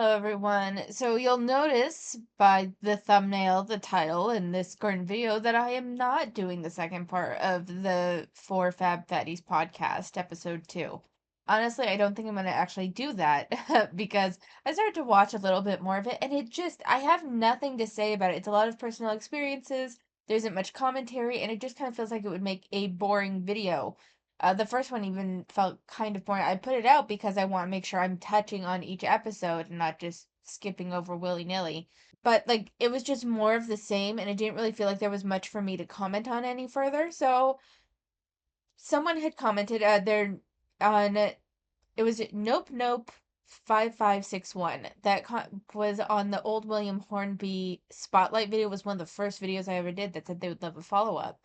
Hello, everyone. So you'll notice by the thumbnail, the title, and this current video that I am not doing the second part of the Four Fab Fatties podcast, episode 2. Honestly, I don't think I'm going to actually do that because I started to watch a little bit more of it, and I have nothing to say about it. It's a lot of personal experiences. There isn't much commentary, and it just kind of feels like it would make a boring video. The first one even felt kind of boring. I put it out because I want to make sure I'm touching on each episode and not just skipping over willy-nilly. But like it was just more of the same and it didn't really feel like there was much for me to comment on any further. So someone had commented there on it was Nope 5561 that was on the old William Hornby spotlight video. Was one of the first videos I ever did that said they would love a follow-up.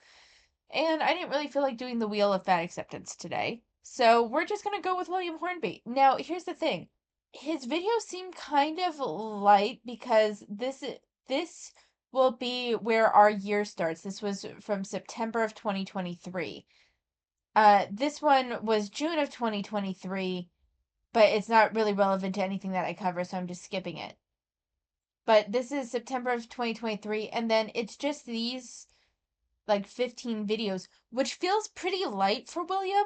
And I didn't really feel like doing the Wheel of Fat Acceptance today. So we're just going to go with William Hornby. Now, here's the thing. His videos seem kind of light because this will be where our year starts. This was from September of 2023. This one was June of 2023, but it's not really relevant to anything that I cover, so I'm just skipping it. But this is September of 2023, and then it's just these like 15 videos, which feels pretty light for William.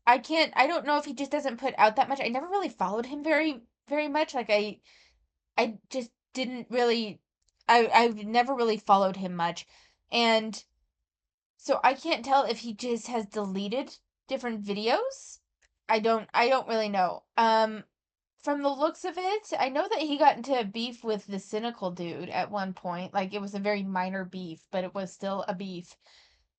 I don't know if he just doesn't put out that much. I never really followed him very much. Like I just didn't really I've never really followed him much. And so I can't tell if he just has deleted different videos. I don't really know. From the looks of it, I know that he got into a beef with the cynical dude at one point. Like it was a very minor beef, but it was still a beef.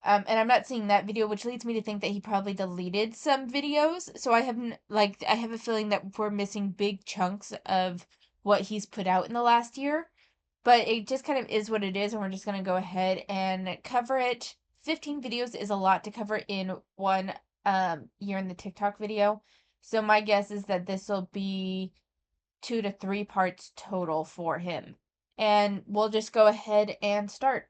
And I'm not seeing that video, which leads me to think that he probably deleted some videos. So I have a feeling that we're missing big chunks of what he's put out in the last year. But it just kind of is what it is, and we're just gonna go ahead and cover it. 15 videos is a lot to cover in one year in the TikTok video. So my guess is that this will be 2 to 3 parts total for him. And we'll just go ahead and start.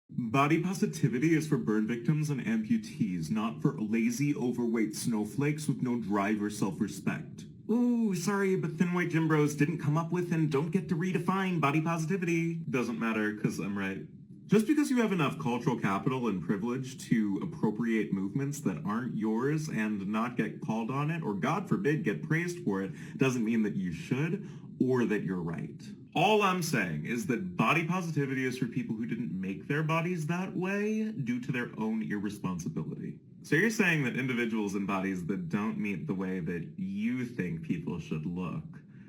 Body positivity is for burn victims and amputees, not for lazy, overweight snowflakes with no drive or self-respect. Ooh, sorry, but thin white gym bros didn't come up with and don't get to redefine body positivity. Doesn't matter, because I'm right. Just because you have enough cultural capital and privilege to appropriate movements that aren't yours and not get called on it, or God forbid, get praised for it, doesn't mean that you should or that you're right. All I'm saying is that body positivity is for people who didn't make their bodies that way due to their own irresponsibility. So you're saying that individuals in bodies that don't meet the way that you think people should look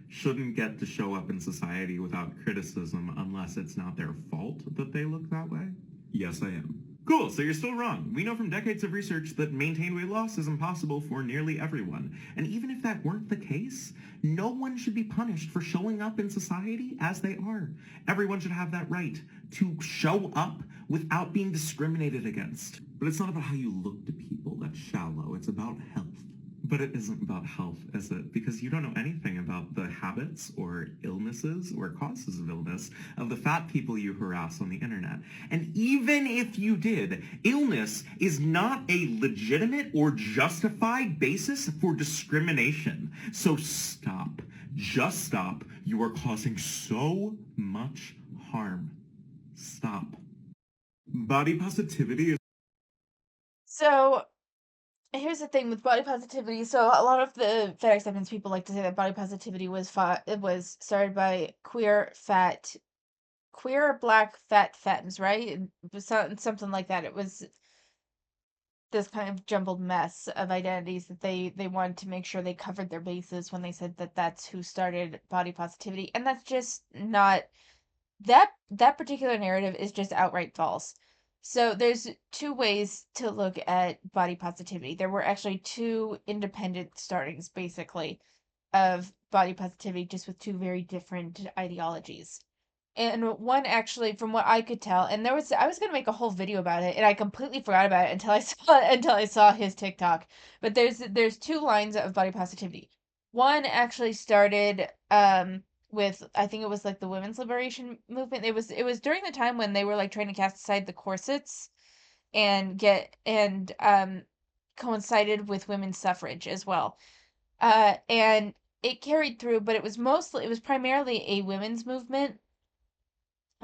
shouldn't get to show up in society without criticism unless it's not their fault that they look that way? Yes, I am. Cool, so you're still wrong. We know from decades of research that maintained weight loss is impossible for nearly everyone. And even if that weren't the case, no one should be punished for showing up in society as they are. Everyone should have that right to show up without being discriminated against. But it's not about how you look to people. That's shallow. It's about health. But it isn't about health, is it? Because you don't know anything about the habits or illnesses or causes of illness of the fat people you harass on the internet. And even if you did, illness is not a legitimate or justified basis for discrimination. So stop. Just stop. You are causing so much harm. Stop. Body positivity is So here's the thing with body positivity. So a lot of the fat acceptance people like to say that body positivity it was started by queer black fat femmes, right? It was something like that. It was this kind of jumbled mess of identities that they wanted to make sure they covered their bases when they said that that's who started body positivity, and that's just not that particular narrative is just outright false. So there's two ways to look at body positivity. There were actually two independent startings, basically, of body positivity, just with two very different ideologies. And one actually, from what I could tell, and I was gonna make a whole video about it, and I completely forgot about it until I saw his TikTok. But there's two lines of body positivity. One actually started with, I think it was like the women's liberation movement. It was during the time when they were like trying to cast aside the corsets and get and coincided with women's suffrage as well. And it carried through, but it was primarily a women's movement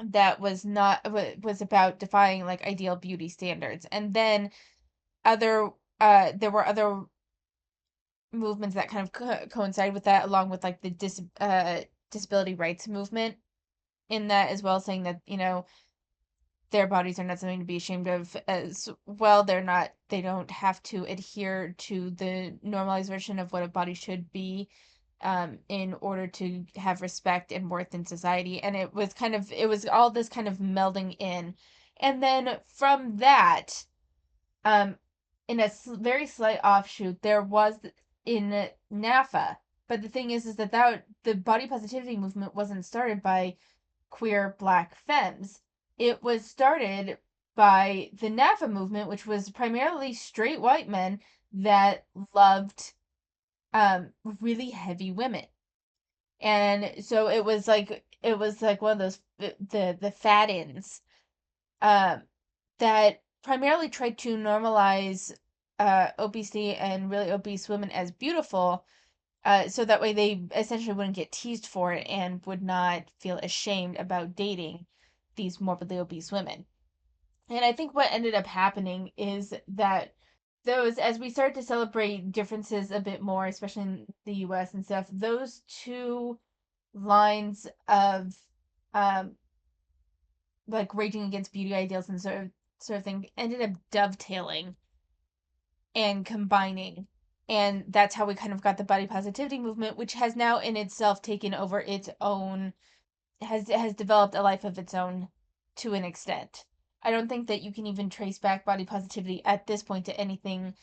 that was not was about defying like ideal beauty standards. And then other there were other movements that kind of coincide with that, along with like the disability rights movement in that as well, saying that, their bodies are not something to be ashamed of as well. They don't have to adhere to the normalized version of what a body should be, in order to have respect and worth in society. And it was all this kind of melding in. And then from that, um, in a very slight offshoot, there was in NAFA. But the thing is that the body positivity movement wasn't started by queer black femmes. It was started by the NAFA movement, which was primarily straight white men that loved really heavy women. And so it was like one of those the fat-ins, um that primarily tried to normalize obesity and really obese women as beautiful, so that way they essentially wouldn't get teased for it and would not feel ashamed about dating these morbidly obese women. And I think what ended up happening is that as we started to celebrate differences a bit more, especially in the US and stuff, those two lines of um like raging against beauty ideals and sort of thing ended up dovetailing and combining. And that's how we kind of got the body positivity movement, which has now in itself taken over its own, has developed a life of its own to an extent. I don't think that you can even trace back body positivity at this point to anything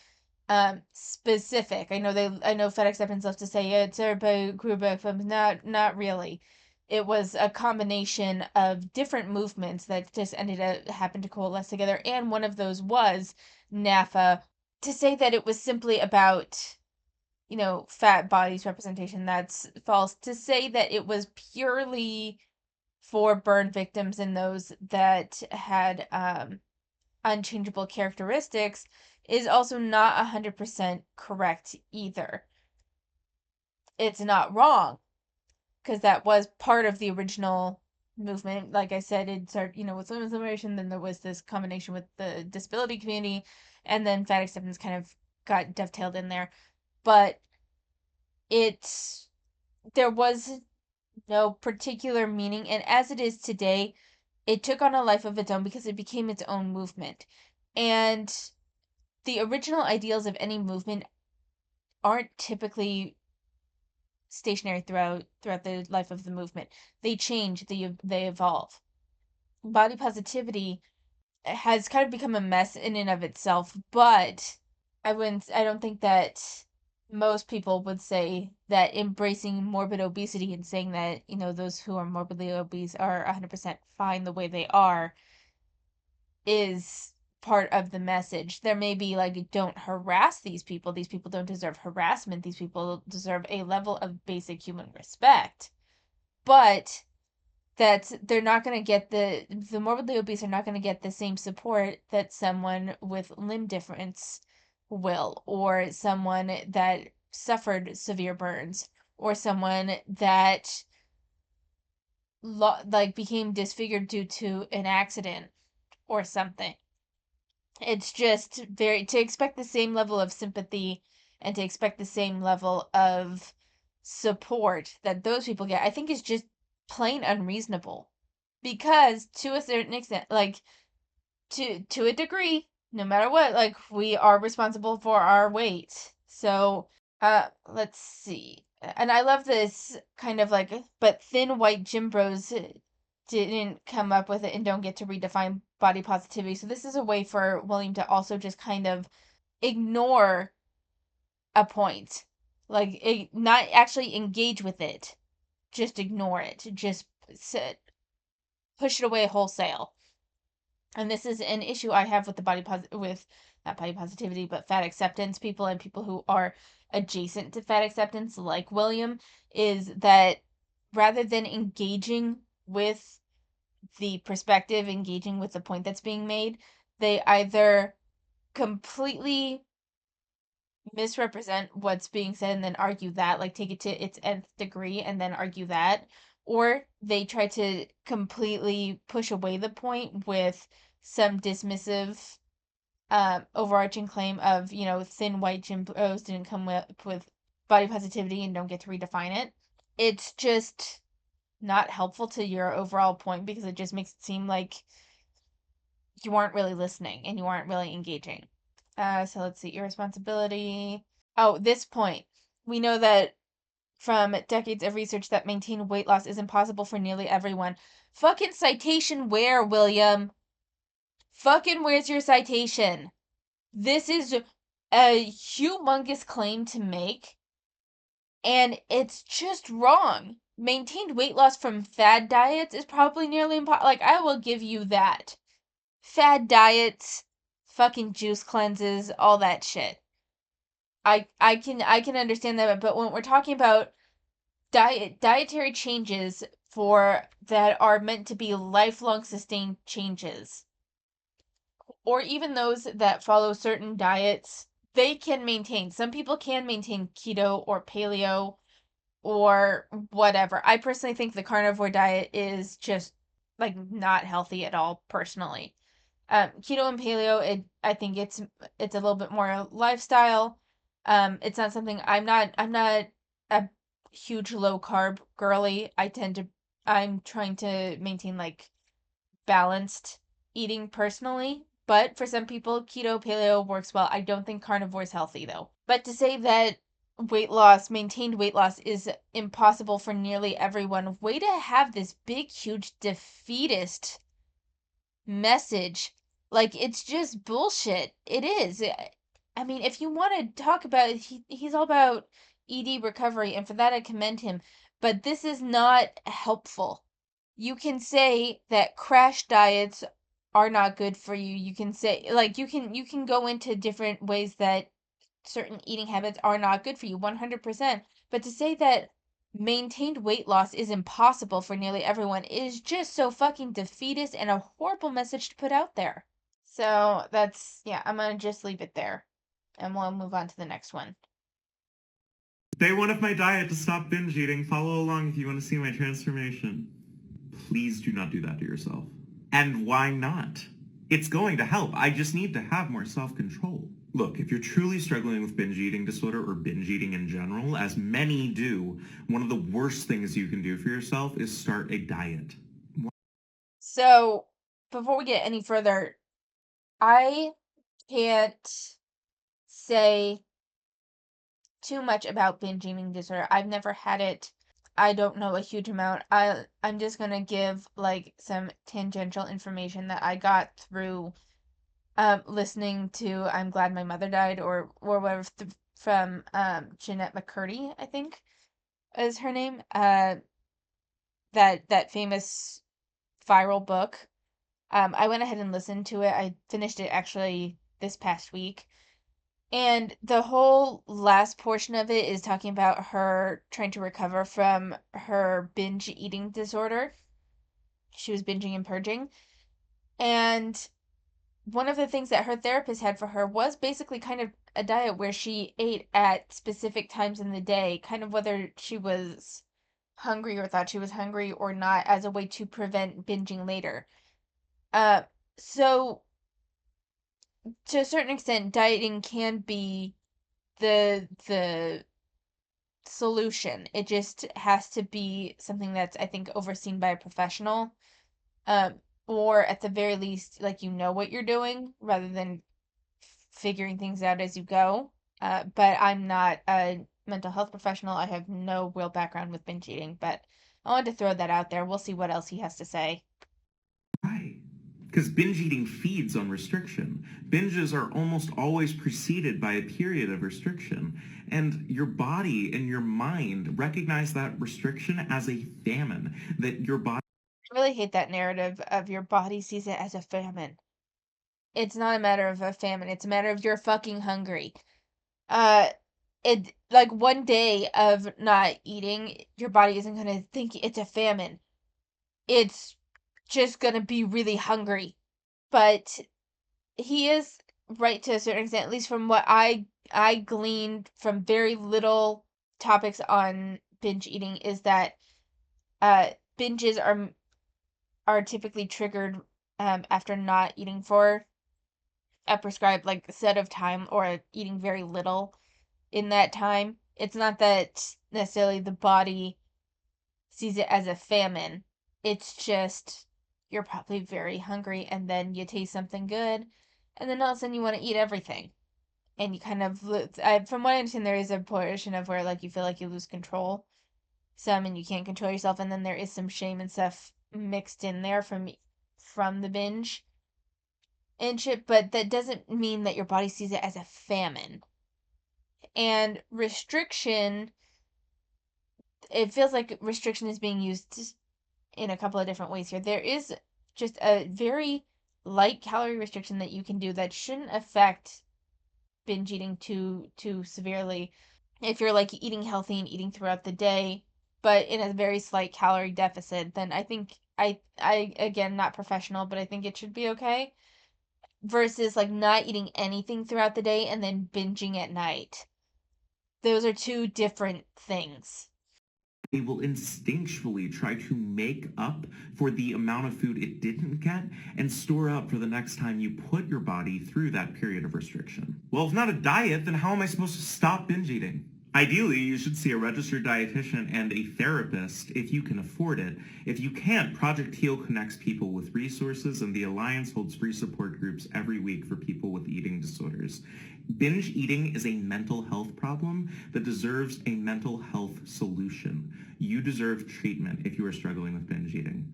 specific. I know Fed Acceptance loves to say, yeah, it's everybody group of them. Not really. It was a combination of different movements that just ended up happened to coalesce together, and one of those was NAFA. To say that it was simply about, fat bodies representation, that's false. To say that it was purely for burn victims and those that had unchangeable characteristics is also not 100% correct either. It's not wrong, because that was part of the original movement. Like I said, it started, with women's liberation, then there was this combination with the disability community, and then fat acceptance kind of got dovetailed in there. But it there was no particular meaning, and as it is today, it took on a life of its own because it became its own movement. And the original ideals of any movement aren't typically stationary throughout the life of the movement. They change, they evolve. Body positivity has kind of become a mess in and of itself, but I don't think that most people would say that embracing morbid obesity and saying that, those who are morbidly obese are 100% fine the way they are is part of the message. There may be like, don't harass these people. These people don't deserve harassment. These people deserve a level of basic human respect. But that they're not going to get the morbidly obese are not going to get the same support that someone with limb difference will, or someone that suffered severe burns, or someone that like became disfigured due to an accident or something. It's just very to expect the same level of sympathy and to expect the same level of support that those people get, I think is just plain unreasonable. Because to a certain extent, like to a degree, no matter what, like we are responsible for our weight. So, let's see. And I love this kind of like, but thin white gym bros didn't come up with it and don't get to redefine body positivity. So this is a way for William to also just kind of ignore a point. Like, not actually engage with it. Just ignore it. Just sit, push it away wholesale. And this is an issue I have with with not body positivity, but fat acceptance people and people who are adjacent to fat acceptance, like William, is that rather than engaging with the perspective, engaging with the point that's being made, they either completely misrepresent what's being said and then argue that, like take it to its nth degree and then argue that, or they try to completely push away the point with some dismissive overarching claim of, thin white gym bros didn't come with body positivity and don't get to redefine it. It's just not helpful to your overall point because it just makes it seem like you aren't really listening and you aren't really engaging. So let's see, irresponsibility. Oh, this point. We know that from decades of research that maintained weight loss is impossible for nearly everyone. Fucking citation where, William? Fucking where's your citation? This is a humongous claim to make, and it's just wrong. Maintained weight loss from fad diets is probably nearly impossible. Like, I will give you that. Fad diets, fucking juice cleanses, all that shit. I can understand that, but when we're talking about dietary changes for that are meant to be lifelong sustained changes, or even those that follow certain diets, they can maintain. Some people can maintain keto or paleo or whatever. I personally think the carnivore diet is just like not healthy at all, personally. Keto and paleo, I think it's a little bit more lifestyle. It's not something I'm not a huge low carb girly. I'm trying to maintain like balanced eating personally. But for some people, keto, paleo works well. I don't think carnivore is healthy though. But to say that maintained weight loss is impossible for nearly everyone, way to have this big, huge defeatist message. Like, it's just bullshit. It is. I mean, if you want to talk about he's all about ED recovery, and for that I commend him. But this is not helpful. You can say that crash diets are not good for you. You can say like you can go into different ways that certain eating habits are not good for you 100%. But to say that maintained weight loss is impossible for nearly everyone is just so fucking defeatist and a horrible message to put out there. So that's, yeah, I'm gonna just leave it there and we'll move on to the next one. Day one of my diet to stop binge eating. Follow along if you want to see my transformation. Please do not do that to yourself. And why not? It's going to help. I just need to have more self-control. Look, if you're truly struggling with binge eating disorder or binge eating in general, as many do, one of the worst things you can do for yourself is start a diet. So before we get any further, I can't say too much about binge eating disorder. I've never had it. I don't know a huge amount. I'm just gonna give like some tangential information that I got through listening to "I'm Glad My Mother Died" or whatever from Jeanette McCurdy, I think is her name. That famous viral book. I went ahead and listened to it. I finished it actually this past week. And the whole last portion of it is talking about her trying to recover from her binge eating disorder. She was binging and purging. And one of the things that her therapist had for her was basically kind of a diet where she ate at specific times in the day, kind of whether she was hungry or thought she was hungry or not, as a way to prevent binging later. Uh, so to a certain extent, dieting can be the solution. It just has to be something that's, I think, overseen by a professional, or at the very least, like you know what you're doing rather than figuring things out as you go. But I'm not a mental health professional. I have no real background with binge eating, but I wanted to throw that out there. We'll see what else he has to say. Why? Because binge eating feeds on restriction. Binges are almost always preceded by a period of restriction, and your body and your mind recognize that restriction as a famine, that your body. I really hate that narrative of your body sees it as a famine. It's not a matter of a famine, it's a matter of you're fucking hungry. Uh, it like one day of not eating, your body isn't gonna think it's a famine. It's just gonna be really hungry. But he is right to a certain extent, at least from what I I gleaned from very little topics on binge eating is that binges are typically triggered after not eating for a prescribed like set of time or eating very little in that time. It's not that necessarily the body sees it as a famine. It's just you're probably very hungry and then you taste something good and then all of a sudden you want to eat everything. And you kind of, from what I understand, there is a portion of where like you feel like you lose control some and you can't control yourself, and then there is some shame and stuff mixed in there from the binge and shit, but that doesn't mean that your body sees it as a famine. And restriction, it feels like restriction is being used in a couple of different ways here. There is just a very light calorie restriction that you can do that shouldn't affect binge eating too severely if you're like eating healthy and eating throughout the day, but in a very slight calorie deficit, then I think I again not professional, but I think it should be okay. Versus like not eating anything throughout the day and then binging at night. Those are two different things. It will instinctually try to make up for the amount of food it didn't get and store up for the next time you put your body through that period of restriction. Well, if not a diet, then how am I supposed to stop binge eating? Ideally, you should see a registered dietitian and a therapist if you can afford it. If you can't, Project Heal connects people with resources, and the Alliance holds free support groups every week for people with eating disorders. Binge eating is a mental health problem that deserves a mental health solution. You deserve treatment if you are struggling with binge eating.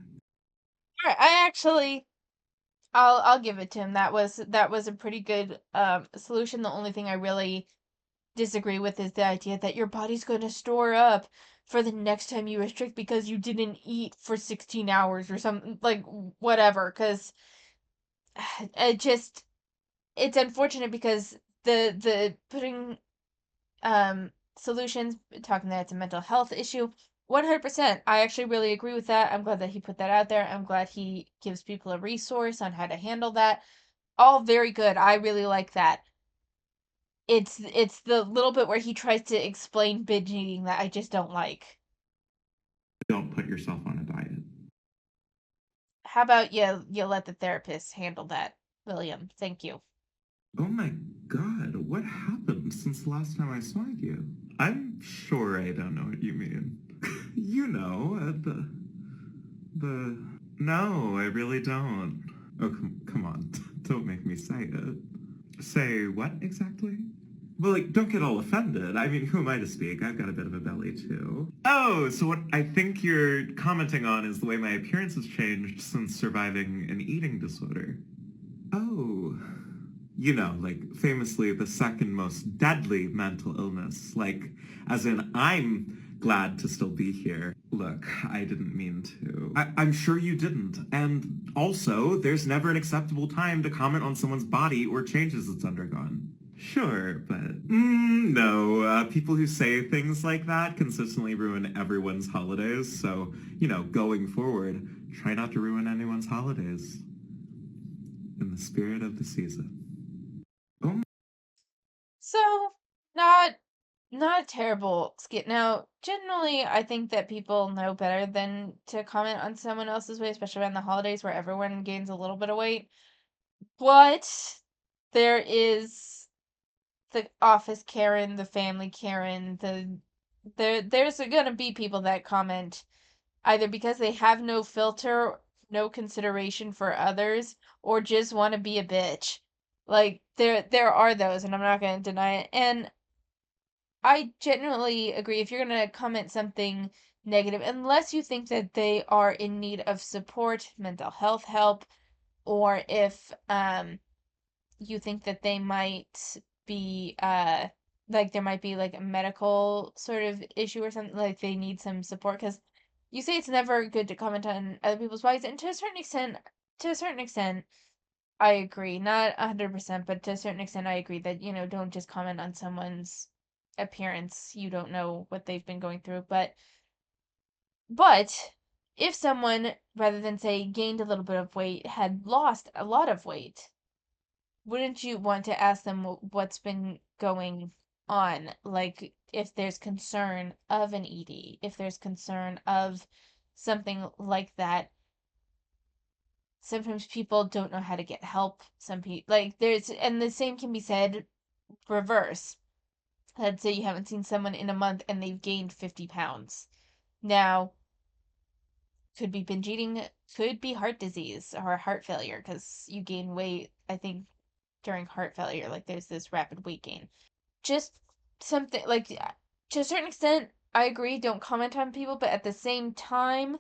Alright, I actually I'll give it to him. That was a pretty good solution. The only thing I really disagree with is the idea that your body's going to store up for the next time you restrict because you didn't eat for 16 hours or something like whatever, cuz it just it's unfortunate because the putting solutions talking that it's a mental health issue 100%. I actually really agree with that. I'm glad that he put that out there. I'm glad he gives people a resource on how to handle that. All very good. I really like that. It's the little bit where he tries to explain binge eating that I just don't like. Don't put yourself on a diet. How about you let the therapist handle that, William? Thank you. Oh my god, what happened since the last time I saw you? I'm sure I don't know what you mean. You know, the... No, I really don't. Oh, come on. Don't make me say it. Say what exactly? Well, like, don't get all offended. I mean, who am I to speak? I've got a bit of a belly, too. Oh, so what I think you're commenting on is the way my appearance has changed since surviving an eating disorder. Oh, you know, like famously the second most deadly mental illness. Like, as in, I'm glad to still be here. Look, I didn't mean to. I'm sure you didn't. And also, there's never an acceptable time to comment on someone's body or changes it's undergone. Sure, but no. People who say things like that consistently ruin everyone's holidays. So, you know, going forward, try not to ruin anyone's holidays. In the spirit of the season. Oh, So, not a terrible skit. Now, generally, I think that people know better than to comment on someone else's weight, especially around the holidays where everyone gains a little bit of weight. But there is the office Karen, the family Karen, there's gonna be people that comment either because they have no filter, no consideration for others, or just want to be a bitch. Like there are those, and I'm not gonna deny it. And I genuinely agree if you're gonna comment something negative, unless you think that they are in need of support, mental health help, or if you think that they might be like there might be like a medical sort of issue or something, like they need some support, because you say it's never good to comment on other people's bodies, and to a certain extent I agree, not 100%, but to a certain extent I agree that don't just comment on someone's appearance. You don't know what they've been going through, but if someone, rather than say gained a little bit of weight, had lost a lot of weight, wouldn't you want to ask them what's been going on? Like, if there's concern of an ED, if there's concern of something like that. Sometimes people don't know how to get help. Some people, like, and the same can be said reverse. Let's say you haven't seen someone in a month and they've gained 50 pounds. Now, could be binge eating, could be heart disease or heart failure because you gain weight, I think, during heart failure. Like, there's this rapid weight gain. Just something, like, to a certain extent, I agree, don't comment on people, but at the same time,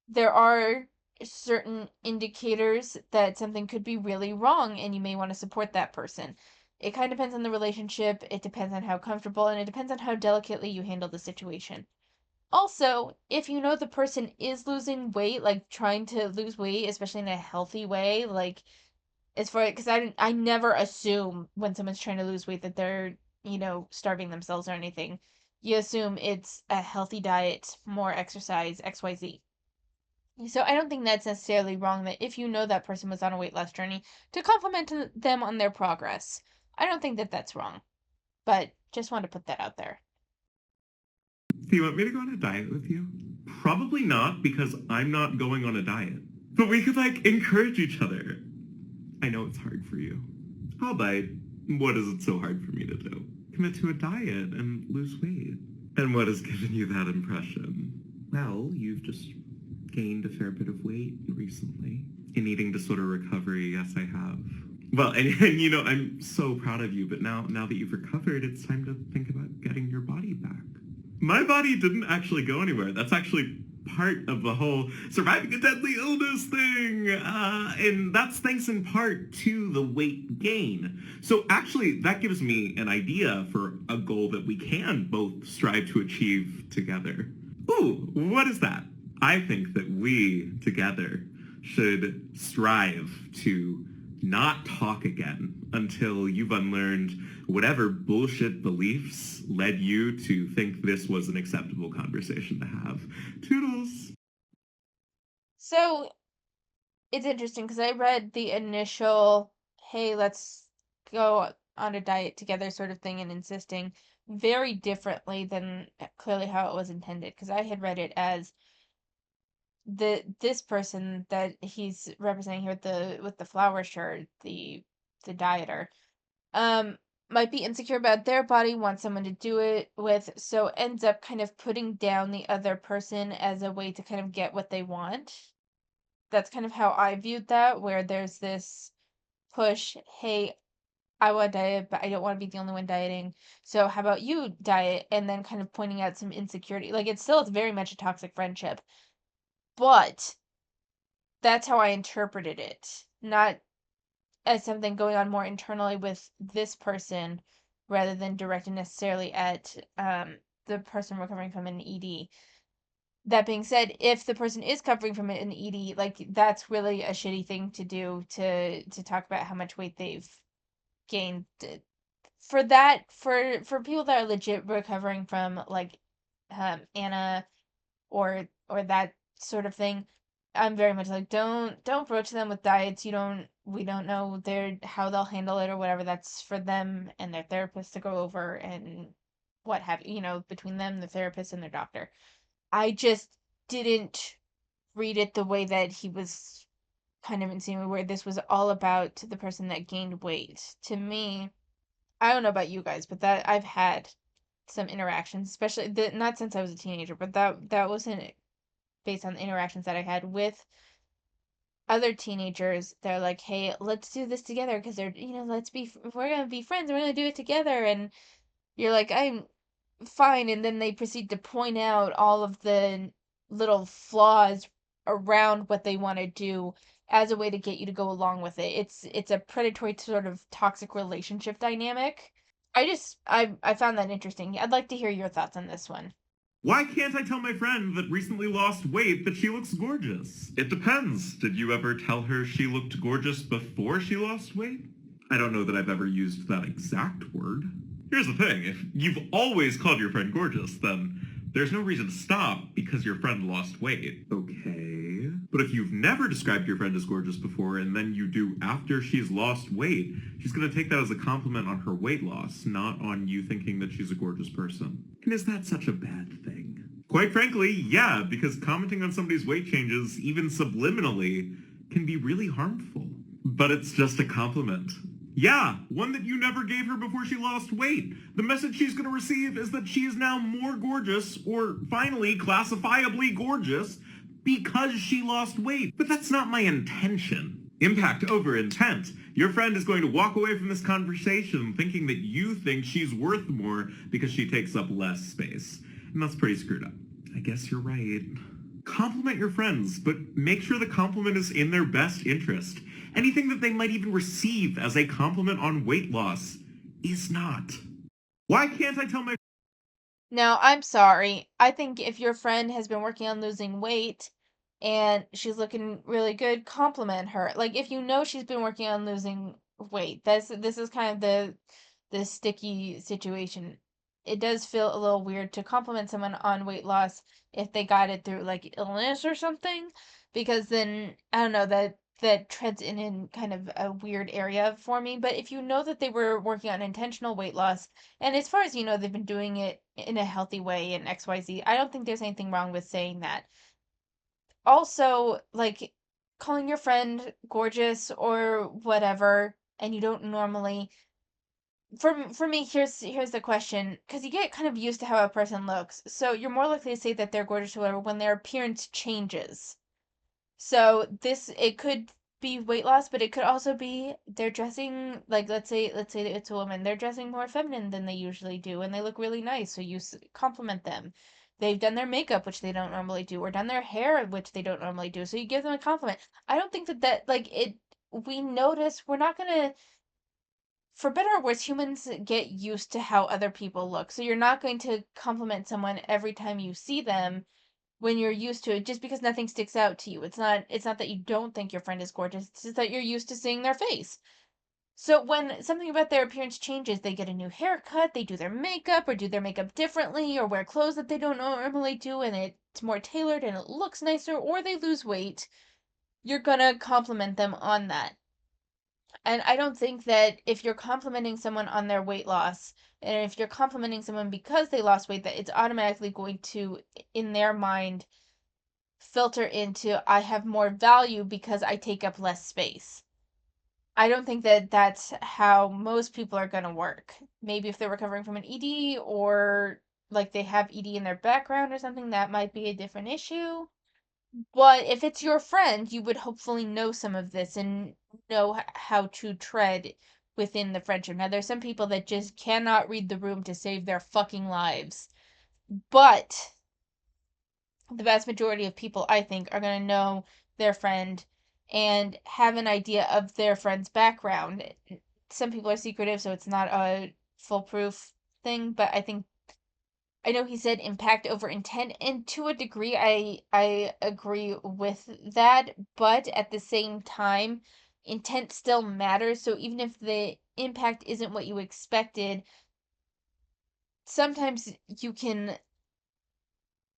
there are certain indicators that something could be really wrong and you may want to support that person. It kind of depends on the relationship, it depends on how comfortable, and it depends on how delicately you handle the situation. Also, if you know the person is losing weight, like trying to lose weight, especially in a healthy way, like as far because I never assume when someone's trying to lose weight that they're, starving themselves or anything. You assume it's a healthy diet, more exercise, XYZ. So I don't think that's necessarily wrong that if you know that person was on a weight loss journey, to compliment them on their progress. I don't think that that's wrong, but just want to put that out there. Do you want me to go on a diet with you? Probably not, because I'm not going on a diet. But we could, like, encourage each other. I know it's hard for you. I'll bite. What is it so hard for me to do? Commit to a diet and lose weight. And what has given you that impression? Well, you've just gained a fair bit of weight recently. In eating disorder recovery, yes, I have. Well, and I'm so proud of you, but now that you've recovered, it's time to think about getting your body back. My body didn't actually go anywhere. That's actually part of the whole surviving a deadly illness thing. And that's thanks in part to the weight gain. So actually, that gives me an idea for a goal that we can both strive to achieve together. Ooh, what is that? I think that we together should strive to not talk again until you've unlearned whatever bullshit beliefs led you to think this was an acceptable conversation to have. Toodles! So it's interesting because I read the initial, hey, let's go on a diet together sort of thing and insisting very differently than clearly how it was intended. Because I had read it as this person that he's representing here with the flower shirt, the dieter, um, might be insecure about their body, wants someone to do it with, so ends up kind of putting down the other person as a way to kind of get what they want. That's kind of how I viewed that, where there's this push, hey, I want to diet, but I don't want to be the only one dieting. So how about you diet? And then kind of pointing out some insecurity. Like it's very much a toxic friendship. But that's how I interpreted it. Not as something going on more internally with this person rather than directed necessarily at the person recovering from an ED. That being said, if the person is recovering from an ED, like that's really a shitty thing to do to talk about how much weight they've gained. For that, for people that are legit recovering from like Anna or that sort of thing, I'm very much like don't broach them with diets. We don't know how they'll handle it or whatever. That's for them and their therapist to go over and what have you, between them, the therapist and their doctor. I just didn't read it the way that he was kind of insinuating, where this was all about the person that gained weight. To me, I don't know about you guys, but that I've had some interactions, especially not since I was a teenager, but that wasn't based on the interactions that I had with other teenagers. They're like, "Hey, let's do this together because we're gonna be friends. We're gonna do it together." And you're like, "I'm fine." And then they proceed to point out all of the little flaws around what they want to do as a way to get you to go along with it. It's a predatory sort of toxic relationship dynamic. I found that interesting. I'd like to hear your thoughts on this one. Why can't I tell my friend that recently lost weight that she looks gorgeous? It depends. Did you ever tell her she looked gorgeous before she lost weight? I don't know that I've ever used that exact word. Here's the thing, if you've always called your friend gorgeous, then there's no reason to stop because your friend lost weight. Okay. But if you've never described your friend as gorgeous before and then you do after she's lost weight, she's going to take that as a compliment on her weight loss, not on you thinking that she's a gorgeous person. And is that such a bad thing? Quite frankly, yeah, because commenting on somebody's weight changes, even subliminally, can be really harmful. But it's just a compliment. Yeah, one that you never gave her before she lost weight. The message she's going to receive is that she is now more gorgeous, or finally classifiably gorgeous, because she lost weight. But that's not my intention. Impact over intent. Your friend is going to walk away from this conversation thinking that you think she's worth more because she takes up less space. And that's pretty screwed up. I guess you're right. Compliment your friends, but make sure the compliment is in their best interest. Anything that they might even receive as a compliment on weight loss is not. Why can't I tell my... Now, I'm sorry. I think if your friend has been working on losing weight and she's looking really good, compliment her. Like if you know she's been working on losing weight, this is kind of the sticky situation. It does feel a little weird to compliment someone on weight loss if they got it through like illness or something, because then I don't know, that treads in kind of a weird area for me. But if you know that they were working on intentional weight loss, and as far as you know, they've been doing it in a healthy way in XYZ, I don't think there's anything wrong with saying that. Also, like calling your friend gorgeous or whatever, and you don't normally, for me, here's the question, because you get kind of used to how a person looks, so you're more likely to say that they're gorgeous or whatever when their appearance changes. So this, it could be weight loss, but it could also be they're dressing, like let's say it's a woman, they're dressing more feminine than they usually do and they look really nice, so you compliment them. They've done their makeup, which they don't normally do, or done their hair, which they don't normally do, so you give them a compliment. I don't think that like it, we notice, we're not gonna, for better or worse, humans get used to how other people look. So you're not going to compliment someone every time you see them when you're used to it, just because nothing sticks out to you. It's not that you don't think your friend is gorgeous, it's just that you're used to seeing their face. So when something about their appearance changes, they get a new haircut, they do their makeup or do their makeup differently or wear clothes that they don't normally do and it's more tailored and it looks nicer, or they lose weight, you're gonna compliment them on that. And I don't think that if you're complimenting someone on their weight loss, and if you're complimenting someone because they lost weight, that it's automatically going to, in their mind, filter into I have more value because I take up less space. I don't think that that's how most people are going to work. Maybe if they're recovering from an ED, or like they have ED in their background or something, that might be a different issue. But if it's your friend, you would hopefully know some of this and know how to tread within the friendship. Now, there's some people that just cannot read the room to save their fucking lives. But the vast majority of people, I think, are going to know their friend and have an idea of their friend's background. Some people are secretive, so it's not a foolproof thing, but I think, I know he said impact over intent, and to a degree I agree with that, but at the same time, intent still matters. So even if the impact isn't what you expected, sometimes you can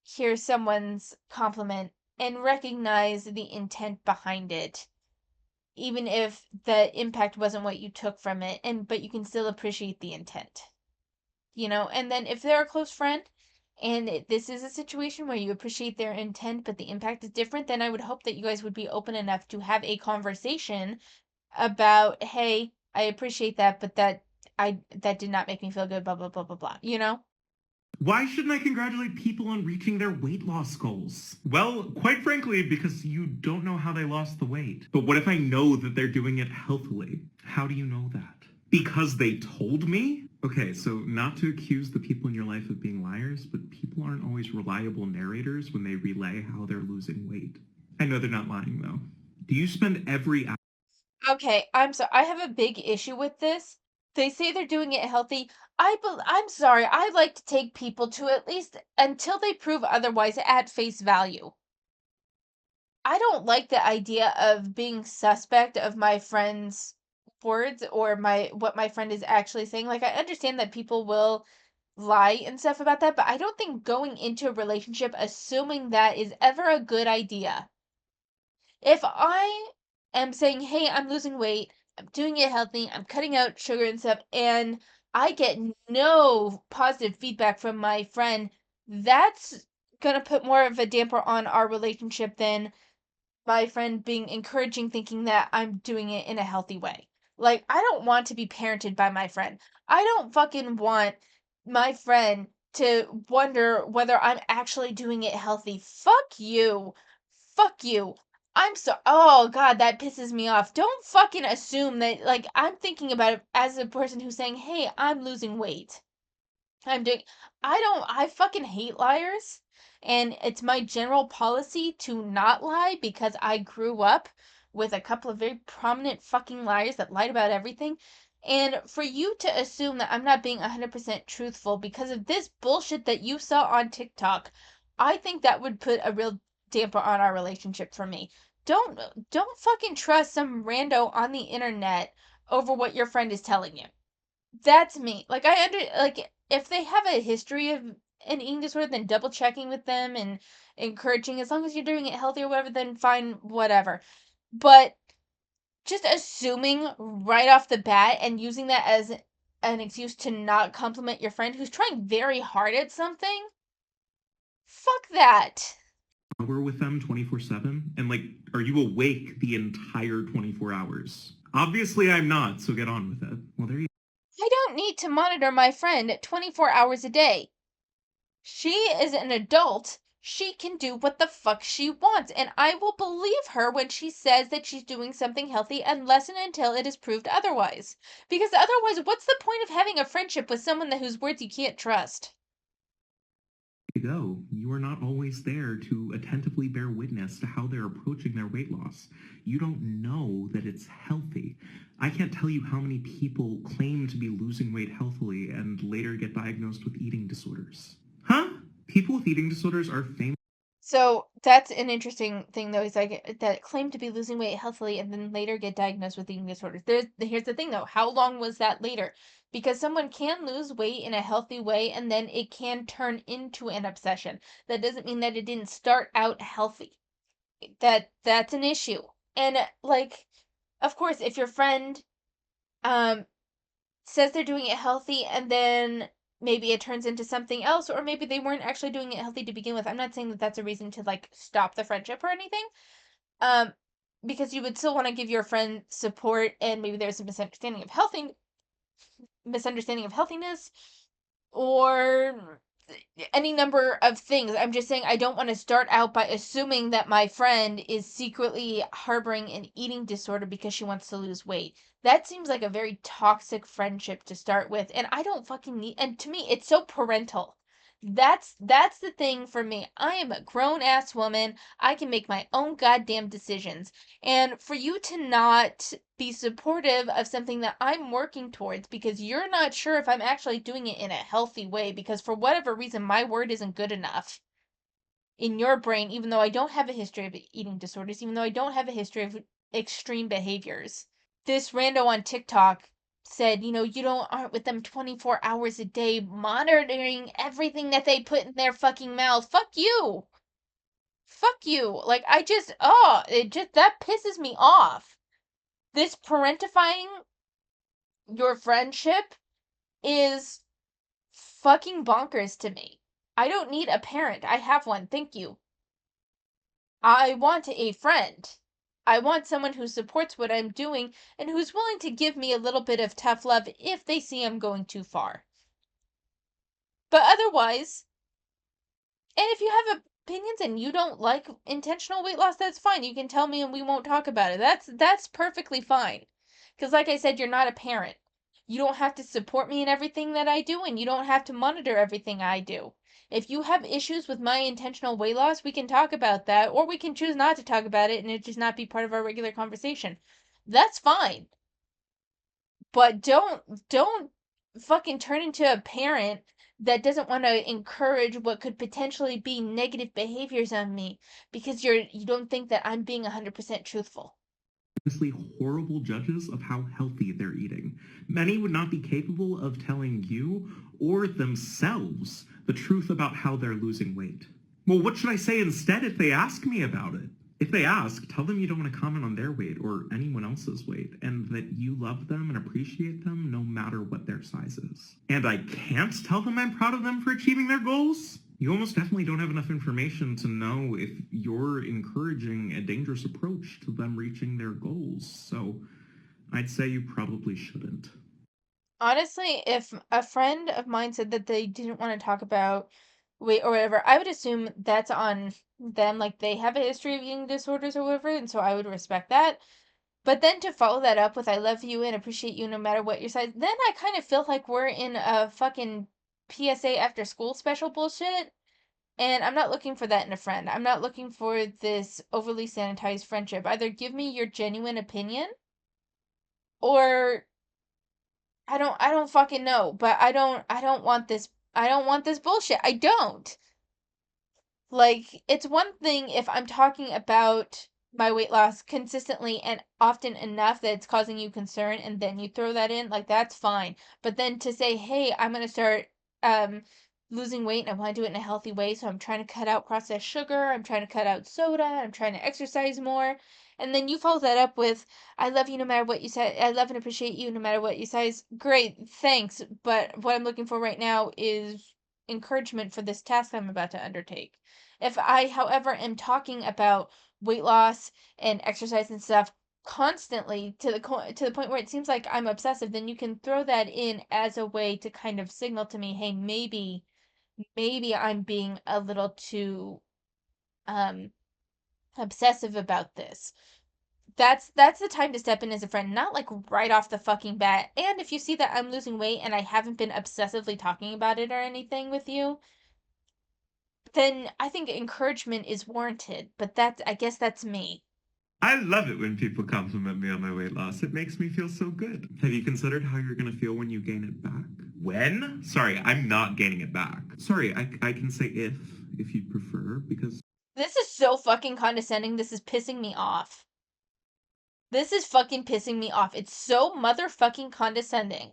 hear someone's compliment and recognize the intent behind it, even if the impact wasn't what you took from it, and but you can still appreciate the intent. And then if they're a close friend and this is a situation where you appreciate their intent but the impact is different, then I would hope that you guys would be open enough to have a conversation about, hey, I appreciate that, but that did not make me feel good, blah blah blah blah blah. Why shouldn't I congratulate people on reaching their weight loss goals? Well, quite frankly, because you don't know how they lost the weight. But what if I know that they're doing it healthily? How do you know that? Because they told me? Okay, so not to accuse the people in your life of being liars, but people aren't always reliable narrators when they relay how they're losing weight. I know they're not lying, though. Do you spend every hour... Okay, I have a big issue with this. They say they're doing it healthy. I'm sorry. I like to take people to at least until they prove otherwise at face value. I don't like the idea of being suspect of my friend's words or what my friend is actually saying. Like, I understand that people will lie and stuff about that, but I don't think going into a relationship assuming that is ever a good idea. If I am saying, hey, I'm losing weight, I'm doing it healthy, I'm cutting out sugar and stuff, and I get no positive feedback from my friend, that's gonna put more of a damper on our relationship than my friend being encouraging, thinking that I'm doing it in a healthy way. Like, I don't want to be parented by my friend. I don't fucking want my friend to wonder whether I'm actually doing it healthy. Fuck you. Fuck you. I'm so, oh God, that pisses me off. Don't fucking assume that, like, I'm thinking about it as a person who's saying, hey, I'm losing weight. I'm doing I fucking hate liars, and it's my general policy to not lie because I grew up with a couple of very prominent fucking liars that lied about everything. And for you to assume that I'm not being 100% truthful because of this bullshit that you saw on TikTok, I think that would put a real damper on our relationship for me. Don't fucking trust some rando on the internet over what your friend is telling you. That's me. Like, like, if they have a history of an eating disorder, then double checking with them and encouraging, as long as you're doing it healthy or whatever, then fine, whatever. But just assuming right off the bat and using that as an excuse to not compliment your friend who's trying very hard at something, fuck that. Hour with them 24/7? And like, are you awake the entire 24 hours? Obviously I'm not, so get on with it. Well, there you I don't need to monitor my friend 24 hours a day. She is an adult. She can do what the fuck she wants, and I will believe her when she says that she's doing something healthy unless and until it is proved otherwise. Because otherwise, what's the point of having a friendship with someone whose words you can't trust? go. You are not always there to attentively bear witness to how they're approaching their weight loss. You don't know that it's healthy. I can't tell you how many people claim to be losing weight healthily and later get diagnosed with eating disorders. Huh? People with eating disorders are famous. So that's an interesting thing, though. Is like that claim to be losing weight healthily and then later get diagnosed with eating disorders. Here's the thing, though. How long was that later? Because someone can lose weight in a healthy way and then it can turn into an obsession. That doesn't mean that it didn't start out healthy. That's an issue. And like, of course, if your friend um says they're doing it healthy and then maybe it turns into something else, or maybe they weren't actually doing it healthy to begin with. I'm not saying that that's a reason to like stop the friendship or anything. Um because you would still want to give your friend support, and maybe there's a misunderstanding of healthiness, or any number of things. I'm just saying I don't want to start out by assuming that my friend is secretly harboring an eating disorder because she wants to lose weight. That seems like a very toxic friendship to start with, and I don't fucking need, and to me it's so parental. That's the thing for me. I am a grown ass woman. I can make my own goddamn decisions. And for you to not be supportive of something that I'm working towards because you're not sure if I'm actually doing it in a healthy way, because for whatever reason my word isn't good enough in your brain, even though I don't have a history of eating disorders, even though I don't have a history of extreme behaviors. This rando on TikTok said, you don't aren't with them 24 hours a day monitoring everything that they put in their fucking mouth. Fuck you. Fuck you. Like, it just, that pisses me off. This parentifying your friendship is fucking bonkers to me. I don't need a parent. I have one. Thank you. I want a friend. I want someone who supports what I'm doing and who's willing to give me a little bit of tough love if they see I'm going too far. But otherwise, and if you have opinions and you don't like intentional weight loss, that's fine. You can tell me and we won't talk about it. That's perfectly fine. Cuz like I said, you're not a parent. You don't have to support me in everything that I do, and you don't have to monitor everything I do. If you have issues with my intentional weight loss, we can talk about that, or we can choose not to talk about it and it just not be part of our regular conversation. That's fine. But don't fucking turn into a parent that doesn't want to encourage what could potentially be negative behaviors on me because you don't think that I'm being 100% truthful. Honestly horrible judges of how healthy they're eating. Many would not be capable of telling you or themselves the truth about how they're losing weight. Well, what should I say instead if they ask me about it? If they ask, tell them you don't want to comment on their weight or anyone else's weight, and that you love them and appreciate them no matter what their size is. And I can't tell them I'm proud of them for achieving their goals? You almost definitely don't have enough information to know if you're encouraging a dangerous approach to them reaching their goals, so I'd say you probably shouldn't. Honestly, if a friend of mine said that they didn't want to talk about weight or whatever, I would assume that's on them. Like they have a history of eating disorders or whatever, and so I would respect that. But then to follow that up with I love you and appreciate you no matter what your size, then I kind of feel like we're in a fucking PSA after school special bullshit. And I'm not looking for that in a friend. I'm not looking for this overly sanitized friendship. Either give me your genuine opinion or I don't fucking know, but I don't want this bullshit. I don't. Like, it's one thing if I'm talking about my weight loss consistently and often enough that it's causing you concern and then you throw that in, like that's fine. But then to say, "Hey, I'm going to start um losing weight and I want to do it in a healthy way, so I'm trying to cut out processed sugar, I'm trying to cut out soda, I'm trying to exercise more." And then you follow that up with, "I love you no matter what you say. I love and appreciate you no matter what you size." Great, thanks. But what I'm looking for right now is encouragement for this task I'm about to undertake. If I, however, am talking about weight loss and exercise and stuff constantly to the point where it seems like I'm obsessive, then you can throw that in as a way to kind of signal to me, hey, maybe I'm being a little too um obsessive about this. That's the time to step in as a friend, not like right off the fucking bat. And if you see that I'm losing weight and I haven't been obsessively talking about it or anything with you, then I think encouragement is warranted. But that's, I guess that's me. I love it when people compliment me on my weight loss. It makes me feel so good. Have you considered how you're going to feel when you gain it back? When? Sorry, I'm not gaining it back. Sorry, I can say if you prefer, because This is so fucking condescending. This is pissing me off. This is fucking pissing me off. It's so motherfucking condescending.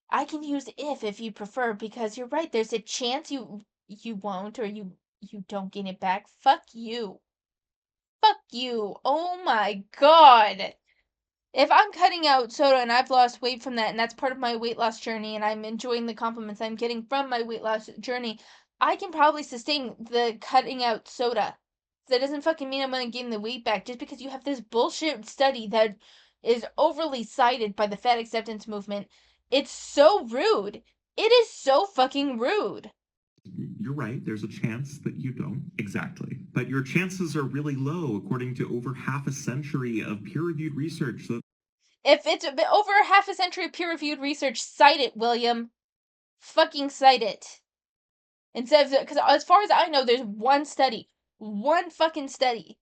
I can use if you prefer because you're right. There's a chance you won't or you don't gain it back. Fuck you. Fuck you. Oh my god. If I'm cutting out soda and I've lost weight from that and that's part of my weight loss journey and I'm enjoying the compliments I'm getting from my weight loss journey, I can probably sustain the cutting out soda. That doesn't fucking mean I'm gonna gain the weight back just because you have this bullshit study that is overly cited by the fat acceptance movement. It's so rude. It is so fucking rude. you're right, there's a chance that you don't. Exactly. But your chances are really low according to over half a century of peer-reviewed research that If it's over half a century of peer-reviewed research, cite it, William. Fucking cite it. Instead of, because as far as I know, there's one fucking study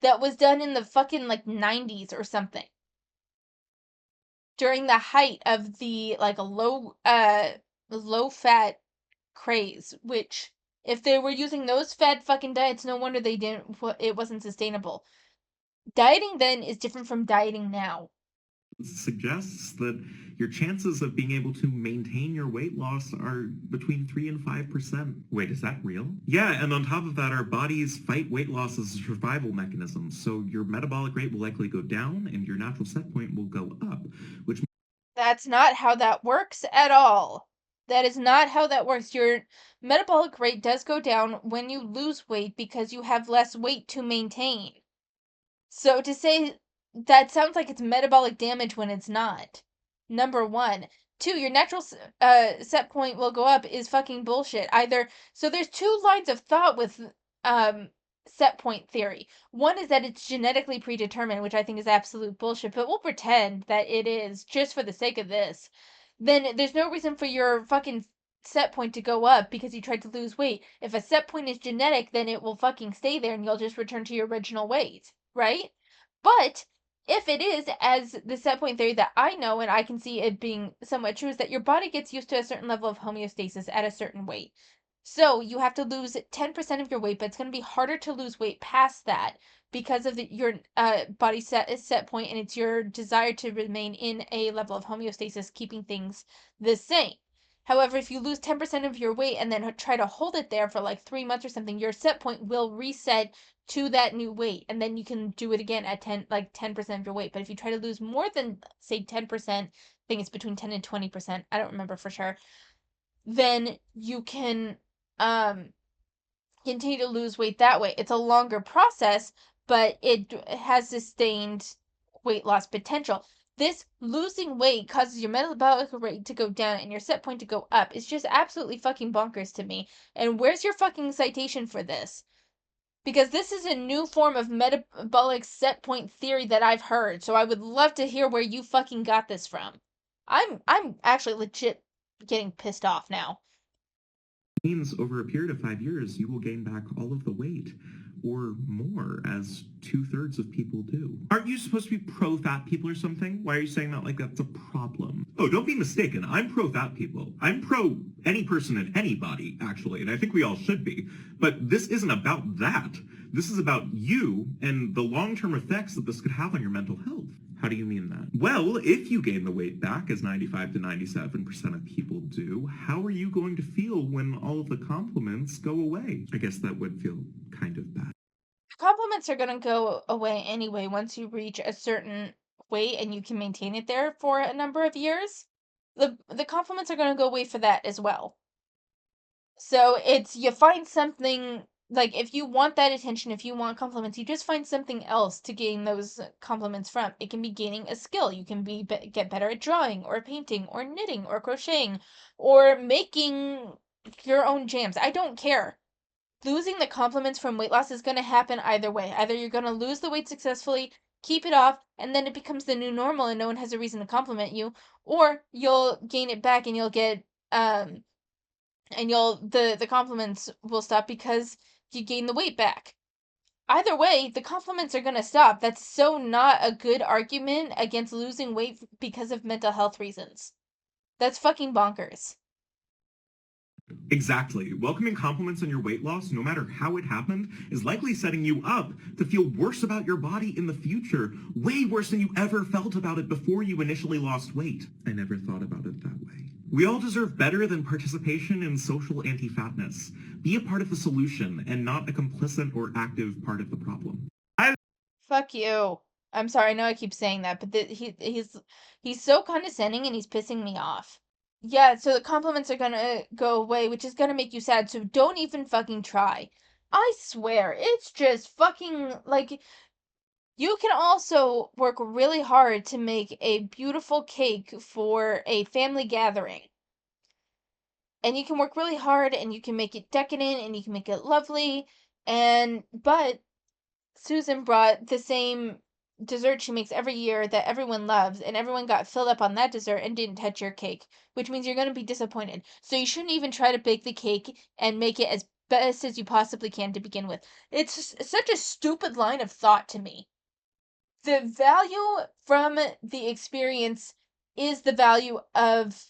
that was done in the fucking like 90s or something during the height of the like low fat craze, which if they were using those fat fucking diets, no wonder they didn't, it wasn't sustainable. Dieting then is different from dieting now. suggests that your chances of being able to maintain your weight loss are between 3 and 5%. Wait, is that real? Yeah, and on top of that, our bodies fight weight loss as a survival mechanism, so your metabolic rate will likely go down and your natural set point will go up, which That's not how that works at all. That is not how that works. Your metabolic rate does go down when you lose weight because you have less weight to maintain. So to say that sounds like it's metabolic damage when it's not. Number one. Two, your natural set point will go up is fucking bullshit. Either so there's two lines of thought with um set point theory. One is that it's genetically predetermined, which I think is absolute bullshit, but we'll pretend that it is just for the sake of this. Then there's no reason for your fucking set point to go up because you tried to lose weight. If a set point is genetic, then it will fucking stay there and you'll just return to your original weight, right? But if it is, as the set point theory that I know and I can see it being somewhat true, is that your body gets used to a certain level of homeostasis at a certain weight. So you have to lose 10% of your weight, but it's going to be harder to lose weight past that because of your body set point, and it's your desire to remain in a level of homeostasis, keeping things the same. However, if you lose 10% of your weight and then try to hold it there for like 3 months or something, your set point will reset to that new weight, and then you can do it again at 10% of your weight. But if you try to lose more than, say, 10%, I think it's between 10 and 20%, I don't remember for sure, then you can continue to lose weight that way. It's a longer process, but it has sustained weight loss potential. This losing weight causes your metabolic rate to go down and your set point to go up. It's just absolutely fucking bonkers to me. And where's your fucking citation for this? Because this is a new form of metabolic set point theory that I've heard. So I would love to hear where you fucking got this from. I'm actually legit getting pissed off now. Means over a period of 5 years, you will gain back all of the weight, or more, as 2/3 of people do. Aren't you supposed to be pro-fat people or something? Why are you saying that like that's a problem? Oh, don't be mistaken. I'm pro-fat people. I'm pro any person and any body, actually, and I think we all should be. But this isn't about that. This is about you and the long-term effects that this could have on your mental health. How do you mean that? Well, if you gain the weight back, as 95 to 97% of people do, how are you going to feel when all of the compliments go away? I guess that would feel kind of bad. Compliments are going to go away anyway once you reach a certain weight and you can maintain it there for a number of years. The compliments are going to go away for that as well. So it's you find something like if you want that attention, if you want compliments, you just find something else to gain those compliments from. It can be gaining a skill. You can get better at drawing or painting or knitting or crocheting or making your own jams. I don't care. Losing the compliments from weight loss is going to happen either way. Either you're going to lose the weight successfully, keep it off, and then it becomes the new normal and no one has a reason to compliment you, or you'll gain it back and you'll get and the compliments will stop because you gain the weight back. Either way, the compliments are going to stop. That's so not a good argument against losing weight because of mental health reasons. That's fucking bonkers. Exactly. Welcoming compliments on your weight loss, no matter how it happened, is likely setting you up to feel worse about your body in the future, way worse than you ever felt about it before you initially lost weight. I never thought about it that way. We all deserve better than participation in social anti-fatness. Be a part of the solution and not a complicit or active part of the problem. Fuck you. I'm sorry, I know I keep saying that, but he's so condescending and he's pissing me off. Yeah, so the compliments are gonna go away, which is gonna make you sad, so don't even fucking try. I swear, it's just fucking like you can also work really hard to make a beautiful cake for a family gathering. And you can work really hard and you can make it decadent and you can make it lovely, but Susan brought the same dessert she makes every year that everyone loves, and everyone got filled up on that dessert and didn't touch your cake, which means you're going to be disappointed. So you shouldn't even try to bake the cake and make it as best as you possibly can to begin with. It's such a stupid line of thought to me. The value from the experience is the value of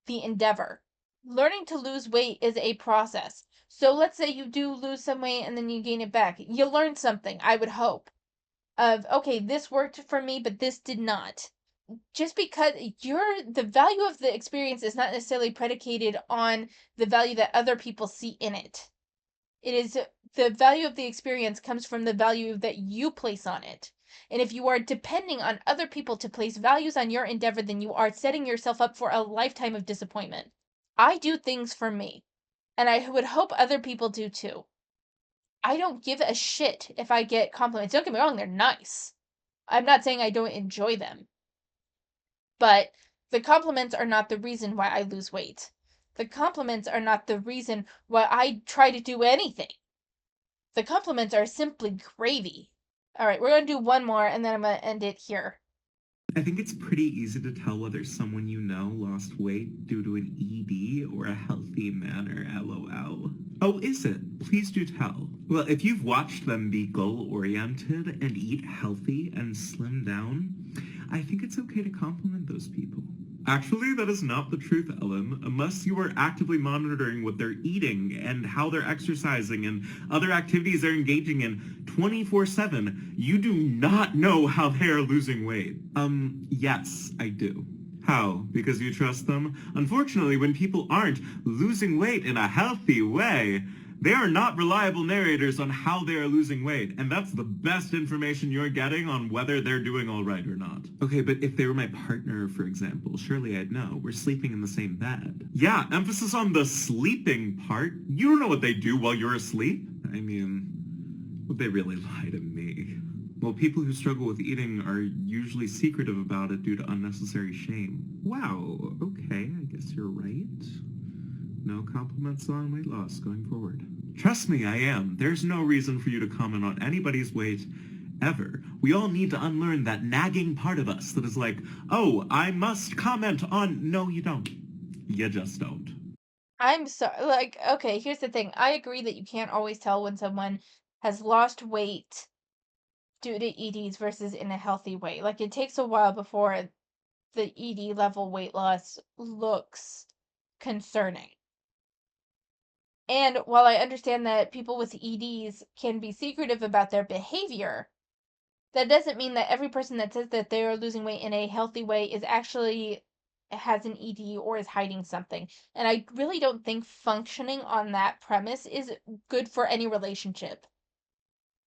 the endeavor. Learning to lose weight is a process. So let's say you do lose some weight and then you gain it back. You learn something, I would hope, of okay, this worked for me, but this did not. Just because the value of the experience is not necessarily predicated on the value that other people see in it. It is the value of the experience comes from the value that you place on it. And if you are depending on other people to place values on your endeavor, then you are setting yourself up for a lifetime of disappointment. I do things for me, and I would hope other people do too. I don't give a shit if I get compliments. Don't get me wrong, they're nice. I'm not saying I don't enjoy them. But the compliments are not the reason why I lose weight. The compliments are not the reason why I try to do anything. The compliments are simply gravy. All right, we're going to do one more and then I'm going to end it here. I think it's pretty easy to tell whether someone you know lost weight due to an ED or a healthy manner, lol. Oh, is it? Please do tell. Well, if you've watched them be goal-oriented and eat healthy and slim down, I think it's okay to compliment those people. Actually, that is not the truth, Ellen, unless you are actively monitoring what they're eating and how they're exercising and other activities they're engaging in 24/7. You do not know how they are losing weight. Yes, I do. How? Because you trust them? Unfortunately, when people aren't losing weight in a healthy way, they are not reliable narrators on how they are losing weight, and that's the best information you're getting on whether they're doing all right or not. Okay, but if they were my partner, for example, surely I'd know. We're sleeping in the same bed. Yeah, emphasis on the sleeping part. You don't know what they do while you're asleep. I mean, would they really lie to me? Well, people who struggle with eating are usually secretive about it due to unnecessary shame. Wow, okay, I guess you're right. No compliments on weight loss going forward. Trust me, I am. There's no reason for you to comment on anybody's weight ever. We all need to unlearn that nagging part of us that is like, oh, I must comment on... No, you don't. You just don't. I'm sorry. Like, okay, here's the thing. I agree that you can't always tell when someone has lost weight due to EDs versus in a healthy way. Like, it takes a while before the ED level weight loss looks concerning. And while I understand that people with EDs can be secretive about their behavior, that doesn't mean that every person that says that they are losing weight in a healthy way is actually has an ED or is hiding something. And I really don't think functioning on that premise is good for any relationship.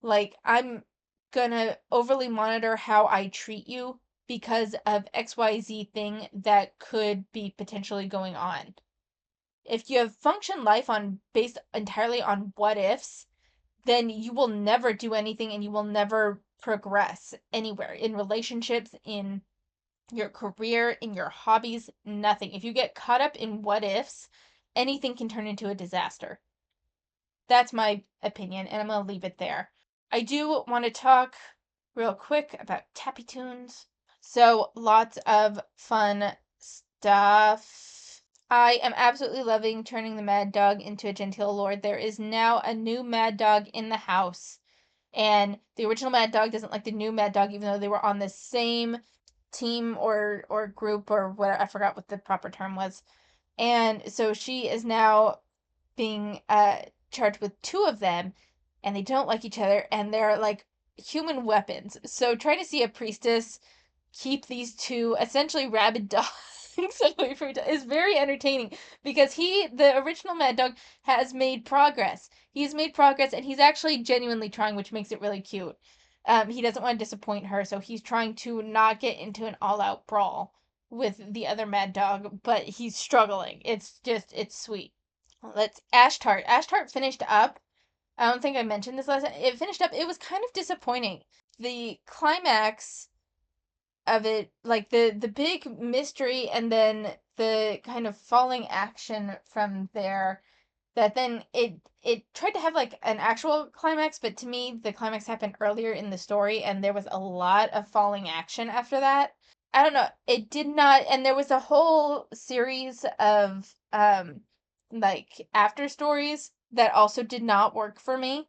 Like, I'm gonna overly monitor how I treat you because of XYZ thing that could be potentially going on. If you have functioned life on based entirely on what ifs, then you will never do anything and you will never progress anywhere in relationships, in your career, in your hobbies, nothing. If you get caught up in what ifs, anything can turn into a disaster. That's my opinion, and I'm going to leave it there. I do want to talk real quick about Tappy Tunes. So, lots of fun stuff. I am absolutely loving turning the Mad Dog into a genteel lord. There is now a new Mad Dog in the house, and the original Mad Dog doesn't like the new Mad Dog, even though they were on the same team or group or whatever. I forgot what the proper term was. And so she is now being charged with two of them, and they don't like each other, and they're like human weapons. So trying to see a priestess keep these two essentially rabid dogs away from each other is very entertaining because the original Mad Dog, has made progress. He's made progress, and he's actually genuinely trying, which makes it really cute. He doesn't want to disappoint her, so he's trying to not get into an all-out brawl with the other Mad Dog, but he's struggling. It's sweet. Let's Ashtart. Ashtart finished up. I don't think I mentioned this last time. It finished up. It was kind of disappointing. The climax of it, like the big mystery and then the kind of falling action from there, that then it tried to have like an actual climax, but to me the climax happened earlier in the story and there was a lot of falling action after that. I don't know, it did not, and there was a whole series of like after stories that also did not work for me.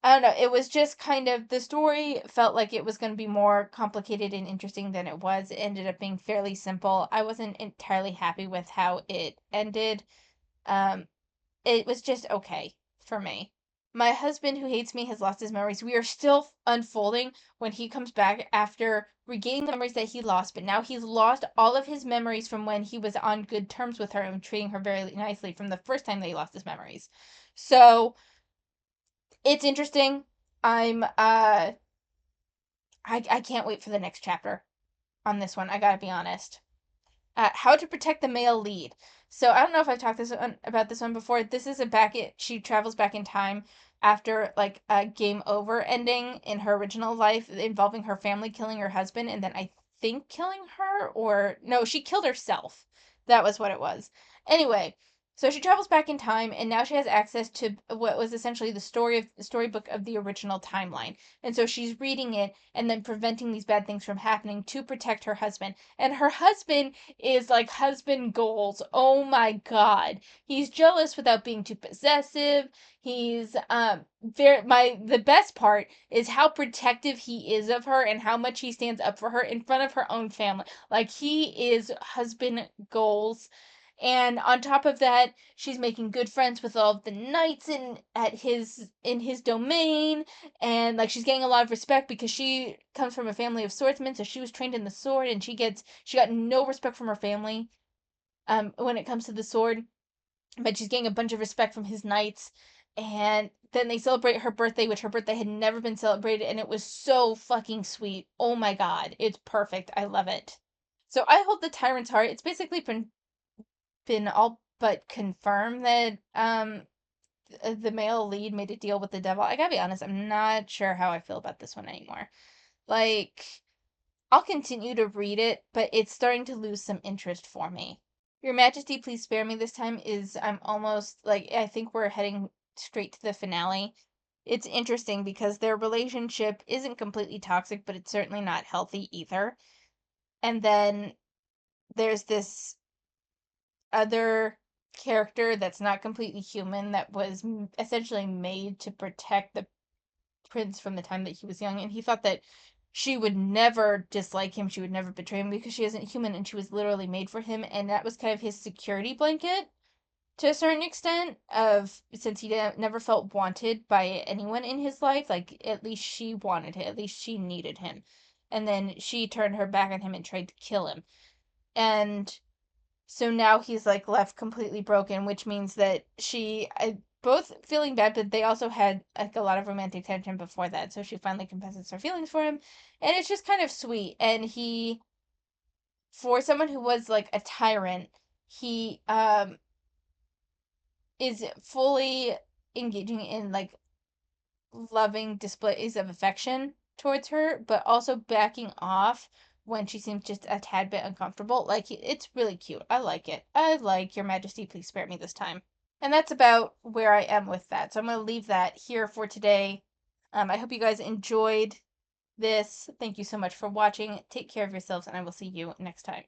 I don't know, it was just kind of, the story felt like it was going to be more complicated and interesting than it was. It ended up being fairly simple. I wasn't entirely happy with how it ended. Um, it was just okay for me. My husband, who hates me, has lost his memories. We are still unfolding when he comes back after regaining the memories that he lost, but now he's lost all of his memories from when he was on good terms with her and treating her very nicely from the first time that he lost his memories. So it's interesting. I can't wait for the next chapter on this one. I gotta be honest. How to protect the male lead. So I don't know if I've talked about this one before. This is she travels back in time after like a game over ending in her original life involving her family killing her husband and then I think killing her, or no, she killed herself. That was what it was. Anyway, so she travels back in time and now she has access to what was essentially the storybook of the original timeline. And so she's reading it and then preventing these bad things from happening to protect her husband. And her husband is like husband goals. Oh my god. He's jealous without being too possessive. He's the best part is how protective he is of her and how much he stands up for her in front of her own family. Like, he is husband goals. And on top of that, she's making good friends with all of the knights in his domain, and like she's getting a lot of respect because she comes from a family of swordsmen, so she was trained in the sword, and she got no respect from her family when it comes to the sword, but she's getting a bunch of respect from his knights. And then they celebrate her birthday, which her birthday had never been celebrated, and it was so fucking sweet. Oh my god, it's perfect. I love it. So I hold the Tyrant's Heart. It's basically been all but confirmed that the male lead made a deal with the devil. I gotta be honest, I'm not sure how I feel about this one anymore. Like, I'll continue to read it, but it's starting to lose some interest for me. Your Majesty, Please Spare Me this time is, I'm almost like, I think we're heading straight to the finale. It's interesting because their relationship isn't completely toxic, but it's certainly not healthy either. And then there's this other character that's not completely human that was essentially made to protect the prince from the time that he was young, and he thought that she would never dislike him, she would never betray him because she isn't human, and she was literally made for him, and that was kind of his security blanket to a certain extent, of since he never felt wanted by anyone in his life. Like, at least she wanted him, at least she needed him, and then she turned her back on him and tried to kill him. And so now he's like left completely broken, which means that both feeling bad, but they also had like a lot of romantic tension before that. So she finally confesses her feelings for him, and it's just kind of sweet. And he, for someone who was like a tyrant, he is fully engaging in like loving displays of affection towards her, but also backing off when she seems just a tad bit uncomfortable. Like, it's really cute. I like it. I like Your Majesty, Please Spare Me this time. And that's about where I am with that. So I'm going to leave that here for today. I hope you guys enjoyed this. Thank you so much for watching. Take care of yourselves, and I will see you next time.